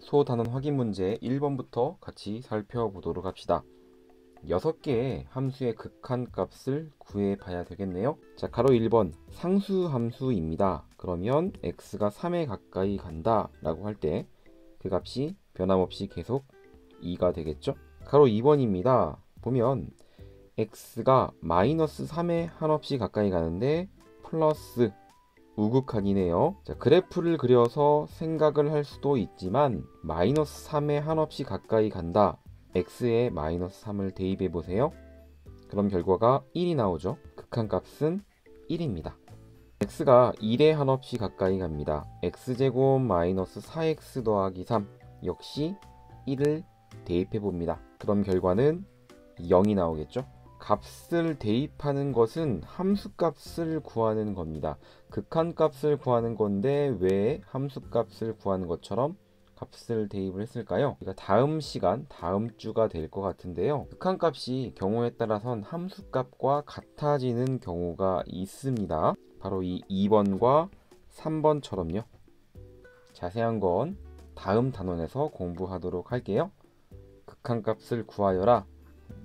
수호 단원 확인 문제 1번부터 같이 살펴보도록 합시다. 6개의 함수의 극한값을 구해봐야 되겠네요. 자, 가로 1번 상수 함수입니다. 그러면 x가 3에 가까이 간다 라고 할 때 그 값이 변함없이 계속 2가 되겠죠. 가로 2번입니다. 보면 x가 마이너스 3에 한없이 가까이 가는데 플러스 우극한이네요. 자, 그래프를 그려서 생각을 할 수도 있지만 마이너스 3에 한없이 가까이 간다. x에 마이너스 3을 대입해 보세요. 그럼 결과가 1이 나오죠. 극한값은 1입니다. x가 1에 한없이 가까이 갑니다. x제곱 마이너스 4x 더하기 3 역시 1을 대입해 봅니다. 그럼 결과는 0이 나오겠죠. 값을 대입하는 것은 함수값을 구하는 겁니다. 극한값을 구하는 건데 왜 함수값을 구하는 것처럼 값을 대입을 했을까요? 우리가 다음 시간, 다음 주가 될 것 같은데요. 극한값이 경우에 따라선 함수값과 같아지는 경우가 있습니다. 바로 이 2번과 3번처럼요. 자세한 건 다음 단원에서 공부하도록 할게요. 극한값을 구하여라.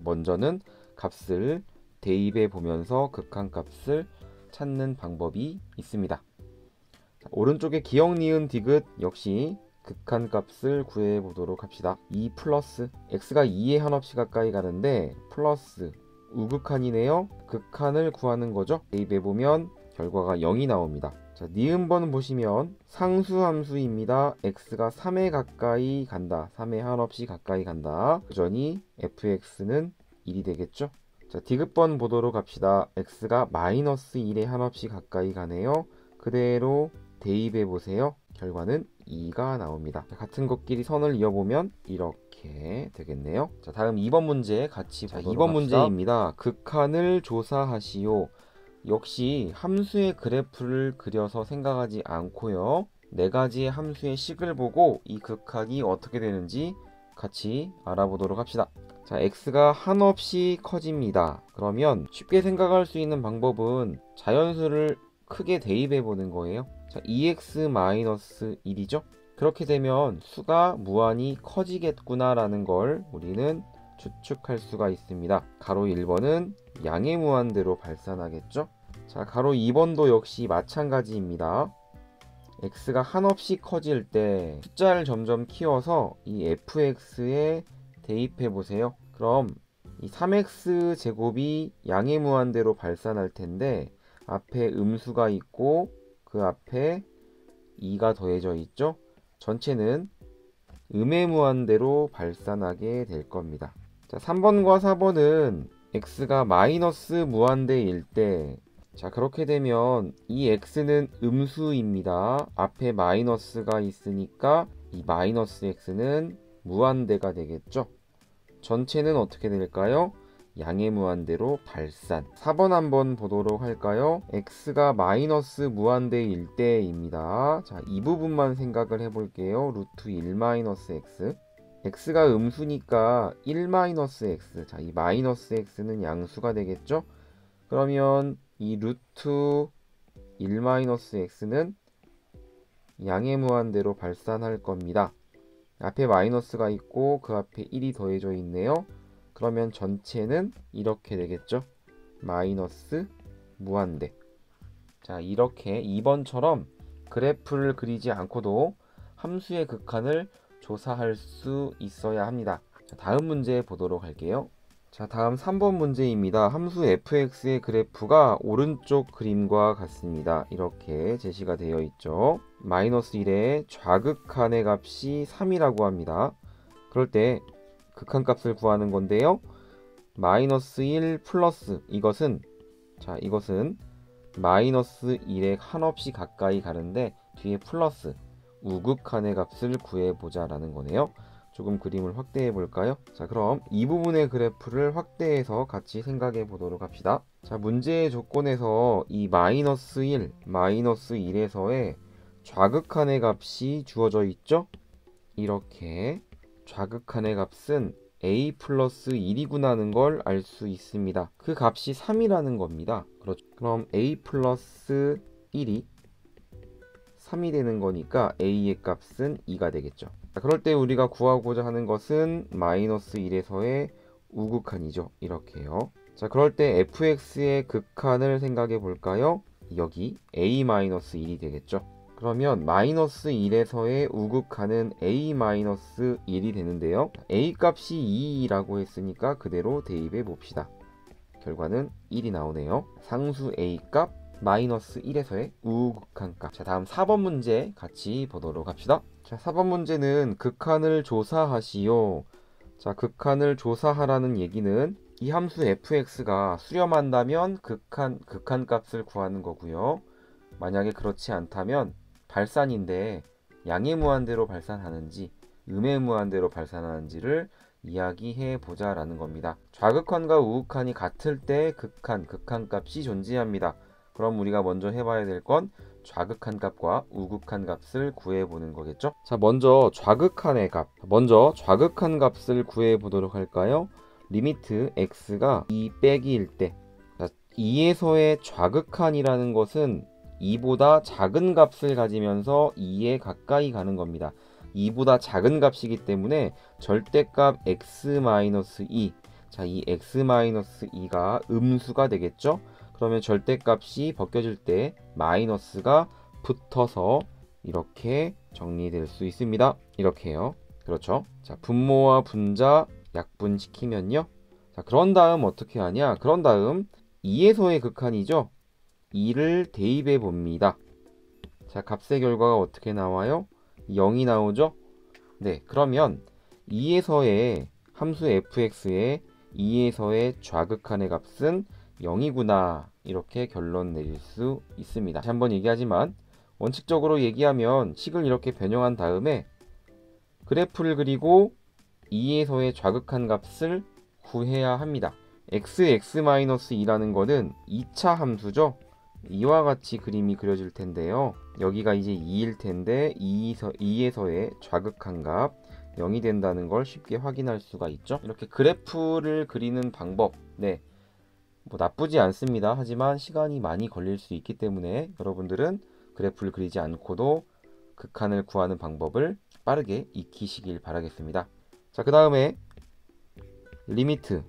먼저는 값을 대입해 보면서 극한값을 찾는 방법이 있습니다. 자, 오른쪽에 기역, 니은, 디귿 역시 극한값을 구해 보도록 합시다. 2 플러스 x가 2에 한없이 가까이 가는데 플러스 우극한이네요. 극한을 구하는 거죠. 대입해 보면 결과가 0이 나옵니다. 자, 니은번 보시면 상수함수입니다. x가 3에 가까이 간다. 3에 한없이 가까이 간다. 여전히 fx는 1이 되겠죠. 자, 디귿번 보도록 합시다. x가 마이너스 1에 한없이 가까이 가네요. 그대로 대입해 보세요. 결과는 2가 나옵니다. 자, 같은 것끼리 선을 이어보면 이렇게 되겠네요. 자, 다음 2번 문제 같이 보도록 2번 합시다. 문제입니다. 극한을 조사하시오. 역시 함수의 그래프를 그려서 생각하지 않고요. 네 가지의 함수의 식을 보고 이 극한이 어떻게 되는지 같이 알아보도록 합시다. 자, x가 한없이 커집니다. 그러면 쉽게 생각할 수 있는 방법은 자연수를 크게 대입해 보는 거예요. 자, 2x-1이죠. 그렇게 되면 수가 무한히 커지겠구나 라는 걸 우리는 추측할 수가 있습니다. 가로 1번은 양의 무한대로 발산하겠죠. 자, 가로 2번도 역시 마찬가지입니다. x가 한없이 커질 때 숫자를 점점 키워서 이 fx에 대입해 보세요. 그럼 이 3x 제곱이 양의 무한대로 발산할 텐데 앞에 음수가 있고 그 앞에 2가 더해져 있죠. 전체는 음의 무한대로 발산하게 될 겁니다. 자, 3번과 4번은 x가 마이너스 무한대일 때, 자, 그렇게 되면 이 x는 음수입니다. 앞에 마이너스가 있으니까 이 마이너스 x는 무한대가 되겠죠. 전체는 어떻게 될까요? 양의 무한대로 발산. 4번 한번 보도록 할까요? x가 마이너스 무한대일 때입니다. 자, 이 부분만 생각을 해볼게요. 루트 1-x. x가 음수니까 1-x. 자, 이 마이너스 x는 양수가 되겠죠? 그러면 이 루트 1-x는 양의 무한대로 발산할 겁니다. 앞에 마이너스가 있고 그 앞에 1이 더해져 있네요. 그러면 전체는 이렇게 되겠죠. 마이너스 무한대. 자, 이렇게 2번처럼 그래프를 그리지 않고도 함수의 극한을 조사할 수 있어야 합니다. 자, 다음 문제 보도록 할게요. 자, 다음 3번 문제입니다. 함수 fx의 그래프가 오른쪽 그림과 같습니다. 이렇게 제시가 되어 있죠. 마이너스 1의 좌극한의 값이 3이라고 합니다. 그럴 때 극한값을 구하는 건데요. 마이너스 1 플러스 이것은 마이너스 1에 한없이 가까이 가는데 뒤에 플러스 우극한의 값을 구해보자 라는 거네요. 조금 그림을 확대해 볼까요? 자, 그럼 이 부분의 그래프를 확대해서 같이 생각해 보도록 합시다. 자, 문제의 조건에서 이 마이너스 1, 마이너스 1에서의 좌극한의 값이 주어져 있죠? 이렇게 좌극한의 값은 a 플러스 1이구나 하는 걸 알 수 있습니다. 그 값이 3이라는 겁니다. 그렇죠. 그럼 a 플러스 1이 3이 되는 거니까 a의 값은 2가 되겠죠. 자, 그럴 때 우리가 구하고자 하는 것은 마이너스 1에서의 우극한이죠. 이렇게요. 자, 그럴 때 fx의 극한을 생각해 볼까요? 여기 a-1이 되겠죠. 그러면 마이너스 1에서의 우극한은 a-1이 되는데요. a 값이 2라고 했으니까 그대로 대입해 봅시다. 결과는 1이 나오네요. 상수 a 값 마이너스 1에서의 우극한 값. 자, 다음 4번 문제 같이 보도록 합시다. 자, 4번 문제는 극한을 조사하시오. 자, 극한을 조사하라는 얘기는 이 함수 fx가 수렴한다면 극한 값을 구하는 거고요. 만약에 그렇지 않다면 발산인데 양의 무한대로 발산하는지 음의 무한대로 발산하는지를 이야기해 보자라는 겁니다. 좌극한과 우극한이 같을 때 극한 값이 존재합니다. 그럼 우리가 먼저 해봐야 될 건 좌극한 값과 우극한 값을 구해보는 거겠죠. 자, 먼저 좌극한 값을 구해보도록 할까요? 리미트 x가 2 빼기일 때, 2에서의 좌극한이라는 것은 2보다 작은 값을 가지면서 2에 가까이 가는 겁니다. 2보다 작은 값이기 때문에 절대값 x-2, 자, 이 x-2가 음수가 되겠죠. 그러면 절대값이 벗겨질 때 마이너스가 붙어서 이렇게 정리될 수 있습니다. 이렇게요. 그렇죠. 자, 분모와 분자 약분시키면요. 자, 그런 다음 어떻게 하냐? 그런 다음 2에서의 극한이죠. 2를 대입해 봅니다. 자, 값의 결과가 어떻게 나와요? 0이 나오죠? 네, 그러면 2에서의 함수 fx의 2에서의 좌극한의 값은 0이구나, 이렇게 결론 내릴 수 있습니다. 다시 한번 얘기하지만 원칙적으로 얘기하면 식을 이렇게 변형한 다음에 그래프를 그리고 2에서의 좌극한 값을 구해야 합니다. x-2라는 거는 2차 함수죠. 이와 같이 그림이 그려질 텐데요. 여기가 이제 2일 텐데 2에서의 좌극한 값 0이 된다는 걸 쉽게 확인할 수가 있죠. 이렇게 그래프를 그리는 방법, 네, 뭐 나쁘지 않습니다. 하지만 시간이 많이 걸릴 수 있기 때문에 여러분들은 그래프를 그리지 않고도 극한을 구하는 방법을 빠르게 익히시길 바라겠습니다. 자, 그 다음에 리미트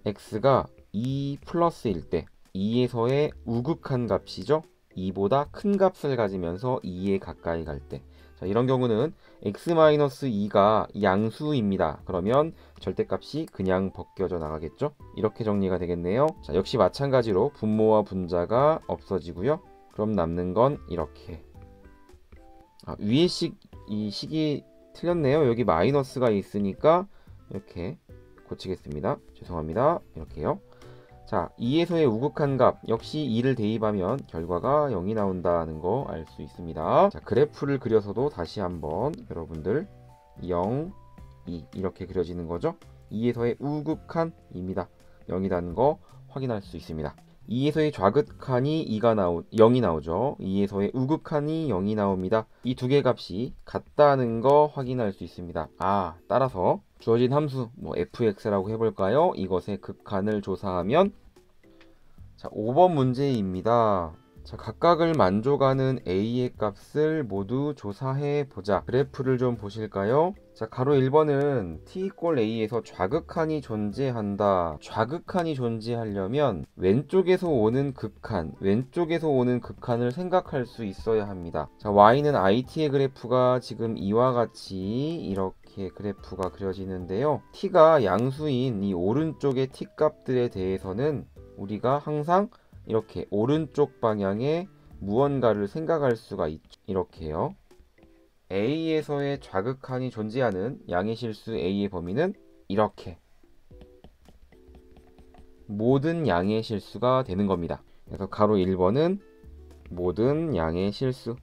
x가 2 플러스일 때 2에서의 우극한 값이죠. 2보다 큰 값을 가지면서 2에 가까이 갈 때, 자, 이런 경우는 x-2가 양수입니다. 그러면 절대값이 그냥 벗겨져 나가겠죠. 이렇게 정리가 되겠네요. 자, 역시 마찬가지로 분모와 분자가 없어지고요. 그럼 남는 건 이렇게, 위에 이 식이 틀렸네요. 여기 마이너스가 있으니까 이렇게 고치겠습니다. 죄송합니다. 이렇게요. 자, 2에서의 우극한 값 역시 2를 대입하면 결과가 0이 나온다는 거 알 수 있습니다. 자, 그래프를 그려서도 다시 한번 여러분들 0, 2 이렇게 그려지는 거죠. 2에서의 우극한입니다. 0이라는 거 확인할 수 있습니다. 2에서의 좌극한이 0이 나오죠. 2에서의 우극한이 0이 나옵니다. 이 두 개 값이 같다는 거 확인할 수 있습니다. 따라서 주어진 함수 fx라고 해볼까요? 이것의 극한을 조사하면, 자, 5번 문제입니다. 자, 각각을 만족하는 a의 값을 모두 조사해 보자. 그래프를 좀 보실까요? 자, 가로 1번은 t = a에서 좌극한이 존재한다. 좌극한이 존재하려면 왼쪽에서 오는 극한을 생각할 수 있어야 합니다. 자, y는 it의 그래프가 지금 이와 같이 이렇게 그래프가 그려지는데요. t가 양수인 이 오른쪽의 t 값들에 대해서는 우리가 항상 이렇게 오른쪽 방향에 무언가를 생각할 수가 있죠. 이렇게요. a에서의 좌극한이 존재하는 양의 실수 a의 범위는 이렇게 모든 양의 실수가 되는 겁니다. 그래서 가로 1번은 모든 양의 실수.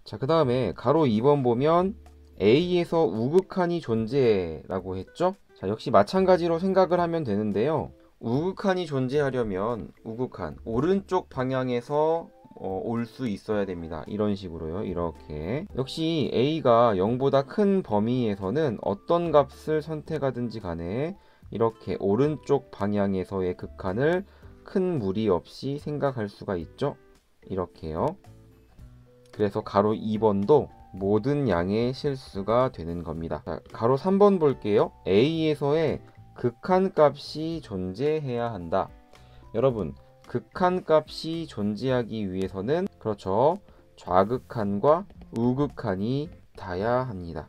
자, 그 다음에 가로 2번 보면 a에서 우극한이 존재라고 했죠. 자, 역시 마찬가지로 생각을 하면 되는데요. 우극한이 존재하려면 우극한 오른쪽 방향에서 올 수 있어야 됩니다. 이런 식으로요. 이렇게. 역시 a가 0보다 큰 범위에서는 어떤 값을 선택하든지 간에 이렇게 오른쪽 방향에서의 극한을 큰 무리 없이 생각할 수가 있죠. 이렇게요. 그래서 가로 2번도 모든 양의 실수가 되는 겁니다. 자, 가로 3번 볼게요. A에서의 극한값이 존재해야 한다. 여러분, 극한값이 존재하기 위해서는 그렇죠. 좌극한과 우극한이 닿아야 합니다.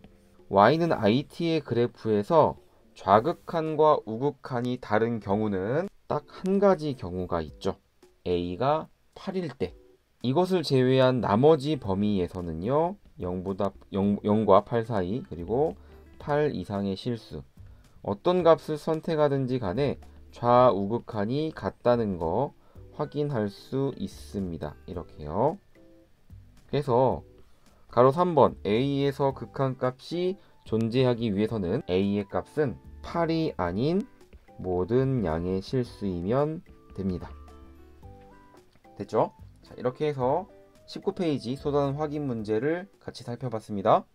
y는 it의 그래프에서 좌극한과 우극한이 다른 경우는 딱 한 가지 경우가 있죠. a가 8일 때. 이것을 제외한 나머지 범위에서는요. 0과 8 사이 그리고 8 이상의 실수. 어떤 값을 선택하든지 간에 좌우극한이 같다는 거 확인할 수 있습니다. 이렇게요. 그래서 가로 3번 a에서 극한값이 존재하기 위해서는 a의 값은 8이 아닌 모든 양의 실수이면 됩니다. 됐죠? 자, 이렇게 해서 19페이지 소단 확인 문제를 같이 살펴봤습니다.